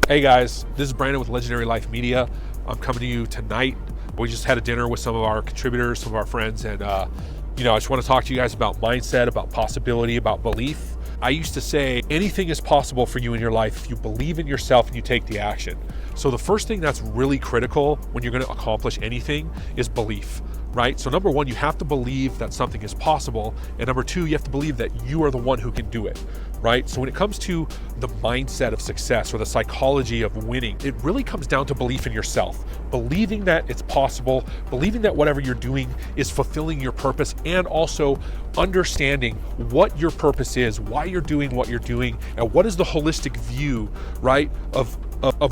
Hey guys, this is Brandon with Legendary Life Media. I'm coming to you tonight. We just had a dinner with some of our contributors, some of our friends, and I just want to talk to you guys about mindset, about possibility, about belief. I used to say anything is possible for you in your life if you believe in yourself and you take the action. So the first thing that's really critical when you're going to accomplish anything is belief, right? So number one, you have to believe that something is possible. And number two, you have to believe that you are the one who can do it, right? So when it comes to the mindset of success or the psychology of winning, it really comes down to belief in yourself, believing that it's possible, believing that whatever you're doing is fulfilling your purpose, and also understanding what your purpose is, why you're doing what you're doing, and what is the holistic view, right, of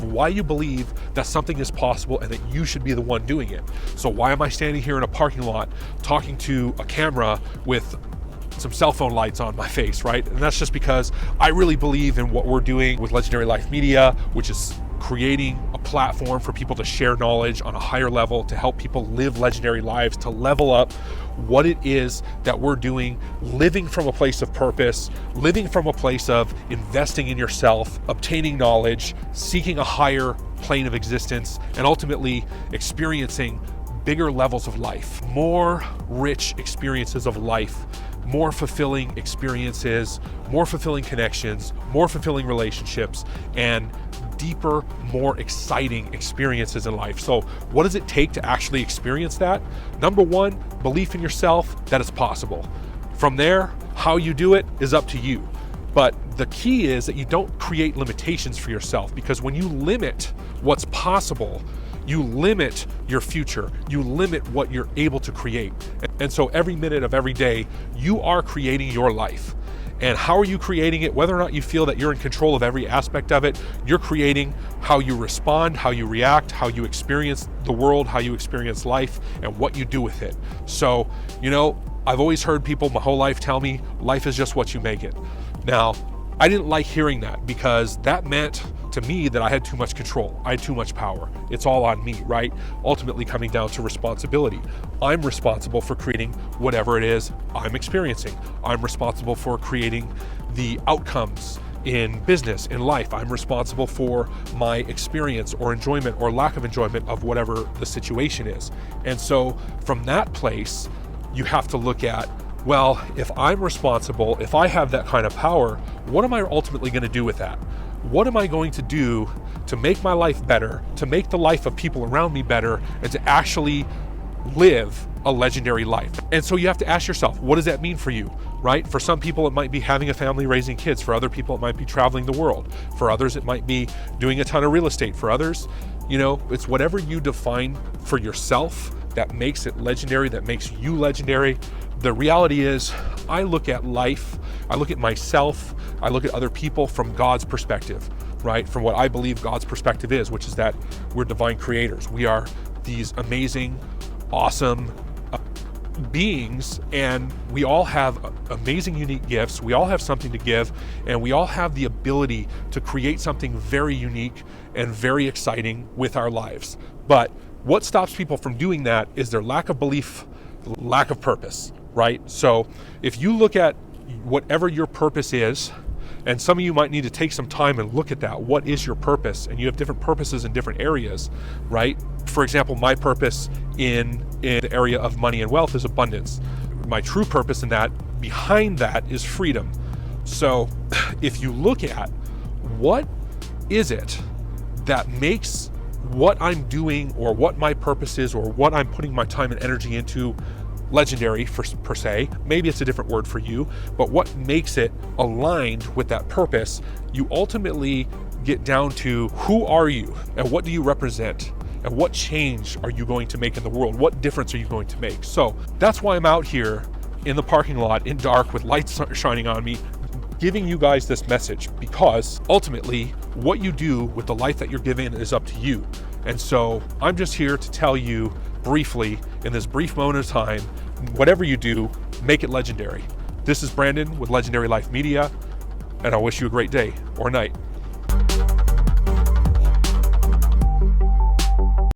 why you believe that something is possible and that you should be the one doing it. So why am I standing here in a parking lot talking to a camera with some cell phone lights on my face, right? And that's just because I really believe in what we're doing with Legendary Life Media, which is creating a platform for people to share knowledge on a higher level, to help people live legendary lives, to level up what it is that we're doing, living from a place of purpose, living from a place of investing in yourself, obtaining knowledge, seeking a higher plane of existence, and ultimately experiencing bigger levels of life, more rich experiences of life, more fulfilling experiences, more fulfilling connections, more fulfilling relationships, and deeper, more exciting experiences in life. So what does it take to actually experience that? Number one, belief in yourself that it's possible. From there, how you do it is up to you. But the key is that you don't create limitations for yourself, because when you limit what's possible, you limit your future, you limit what you're able to create. And so every minute of every day, you are creating your life. And how are you creating it? Whether or not you feel that you're in control of every aspect of it, you're creating how you respond, how you react, how you experience the world, how you experience life, and what you do with it. So, I've always heard people my whole life tell me, life is just what you make it. Now, I didn't like hearing that, because that meant to me that I had too much control. I had too much power. It's all on me, right? Ultimately coming down to responsibility. I'm responsible for creating whatever it is I'm experiencing. I'm responsible for creating the outcomes in business, in life. I'm responsible for my experience or enjoyment or lack of enjoyment of whatever the situation is. And so from that place, you have to look at, well, if I'm responsible, if I have that kind of power, what am I ultimately going to do with that? What am I going to do to make my life better, to make the life of people around me better, and to actually live a legendary life? And so you have to ask yourself, what does that mean for you, right? For some people, it might be having a family, raising kids. For other people, it might be traveling the world. For others, it might be doing a ton of real estate. For others, it's whatever you define for yourself that makes it legendary, that makes you legendary. The reality is, I look at life, I look at myself, I look at other people from God's perspective, right? From what I believe God's perspective is, which is that we're divine creators. We are these amazing, awesome beings, and we all have amazing, unique gifts. We all have something to give, and we all have the ability to create something very unique and very exciting with our lives. But what stops people from doing that is their lack of belief, lack of purpose, right? So if you look at whatever your purpose is, and some of you might need to take some time and look at that. What is your purpose? And you have different purposes in different areas, right? For example, my purpose in the area of money and wealth is abundance. My true purpose in that, behind that, is freedom. So if you look at what is it that makes what I'm doing, or what my purpose is, or what I'm putting my time and energy into legendary per se, maybe it's a different word for you, but what makes it aligned with that purpose, you ultimately get down to who are you and what do you represent and what change are you going to make in the world? What difference are you going to make? So that's why I'm out here in the parking lot in dark with lights shining on me, giving you guys this message, because ultimately what you do with the life that you're given is up to you. And so I'm just here to tell you briefly, in this brief moment of time, whatever you do, make it legendary. This is Brandon with Legendary Life Media, and I wish you a great day or night.